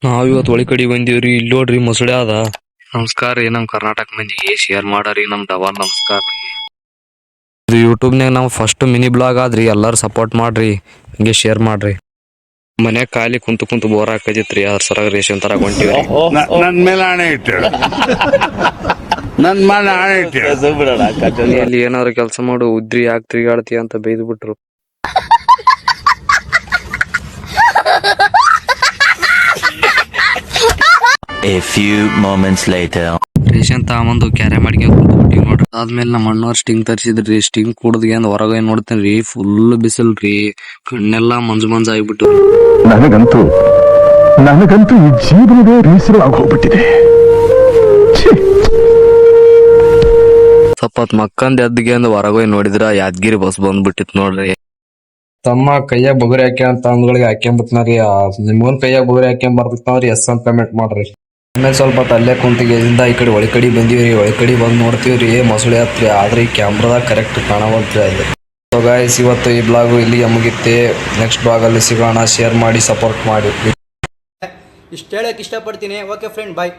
ನಾವ್ ಇವತ್ತು ಒಳಿ ಕಡೆ ಬಂದೀವ್ರಿ. ಇಲ್ಲಿ ನೋಡ್ರಿ ಮೊಸಳೆ ಅದ. ನಮಸ್ಕಾರ ರೀ ನಮ್ ಕರ್ನಾಟಕ ಮಂದಿಗೆ ಶೇರ್ ಮಾಡರಿ ನಮ್ ದವಾ ನಮಸ್ಕಾರ ರೀ. ಯೂಟ್ಯೂಬ್ನಾಗ ನಾವ್ ಫಸ್ಟ್ ಮಿನಿ ಬ್ಲಾಗ್ ಆದ್ರಿ, ಎಲ್ಲಾರು ಸಪೋರ್ಟ್ ಮಾಡ್ರಿ, ಹಿಂಗೆ ಶೇರ್ ಮಾಡ್ರಿ. ಮನ್ಯಾಗ ಖಾಲಿ ಕುಂತು ಕುಂತು ಬೋರ್ ಹಾಕದಿತ್ರಿ, ಅದ್ರ ಸರಾಗ ರೇಷನ್ ತರ ಹೊಂಟಿವ್ರಿ. ನನ್ ಮೇಲೆ ಆಣೆ ಇಟ್ಟೇಳ ನನ್ ಮೇಲೆ ಆಣೆ ಇಟ್ಟೇಳ ಅಲ್ಲಿ ಏನಾದ್ರು ಕೆಲಸ ಮಾಡು, ಉದ್ರಿ ಯಾಕೆ ತಿರುಗಾಡ್ತಿ ಅಂತ ಬೈದ್ ಬಿಟ್ರು. A few moments later. Ration ತಗೊಂಬಂದು ಕ್ಯಾರೆ ಮಾಡ್ಕೊಂಡ್ ಕುಂತ್ಬಿಟ್ಟಿವಿ ನೋಡ್ರಿ. ಆದ್ಮೇಲೆ ನಮ್ಮ ಅಣ್ಣವ್ರ ಸ್ಟಿಂಗ್ ತರಿಸಿದ್ರಿ. ಸ್ಟಿಂಗ್ ಕುಡ್ದು ಅಂದ್ ಹೊರಗೆ ನೋಡ್ತೇನ್ರಿ, ಫುಲ್ ಬಿಸಿಲ್ರಿ, ಕಣ್ಣೆಲ್ಲಾ ಮಂಜ್ ಆಗ್ಬಿಟ್ಟು. ನನಗಂತೂ ಈ ಜೀವನವೇ ಬೇಸರವಾಗಿ ಹೋಗ್ಬಿಟ್ಟಿದೆ. ಸ್ವಲ್ಪ ಮಕ್ಕಂದ್ ಎದ್ದಿಗೆ ಅಂದ್ ಹೊರಗೆ ನೋಡಿದ್ರ ಯಾದಗಿರಿ ಬಸ್ ಬಂದ್ಬಿಟ್ಟಿತ್ ನೋಡ್ರಿ. ತಮ್ಮ ಕೈಯಾಗ ಬುಗುರಿ ಹಾಕ್ಯಂತ ಅಂದ್ಗಳಿಗೆ ಹಾಕ್ಯಂಬತ್ನಾರಿ, ನಿಮ್ಗೊಂದ್ ಕೈಯಾಗ ಬುಗುರಿ ಹಾಕ್ಯಂಬ ಬರ್ತಿತ್ನಾವ್ರಿ, ಎಸ್ ಅಂತ ಪೇಮೆಂಟ್ ಮಾಡ್ರಿ. ಆಮೇಲೆ ಸ್ವಲ್ಪ ಅಲ್ಲೇ ಕುಂತಿಗೆದಿಂದ ಈ ಕಡೆ ಒಳಿ ಕಡೆ ಬಂದಿವ್ರಿ. ಒಳಿ ಕಡೆ ಬಂದ್ ನೋಡ್ತೀವ್ರಿ, ಮೊಸಳೆ ಹತ್ರಿ, ಆದ್ರೆ ಈ ಕ್ಯಾಮ್ರಾದಾಗ ಕರೆಕ್ಟ್ ಕಾಣವಲ್ತ್ರಿ ಅದು. ಸೊ ಗಾಯ್ಸ್, ಇವತ್ತು ಈ ಬ್ಲಾಗು ಇಲ್ಲಿಗೆ ಮುಗಿತ್ತೆ. ನೆಕ್ಸ್ಟ್ ಬ್ಲಾಗ್ ಅಲ್ಲಿ ಸಿಗೋಣ. ಶೇರ್ ಮಾಡಿ, ಸಪೋರ್ಟ್ ಮಾಡಿ. ಇಷ್ಟು ಹೇಳಕ್ಕೆ ಇಷ್ಟಪಡ್ತೀನಿ. ಓಕೆ ಫ್ರೆಂಡ್, ಬಾಯ್.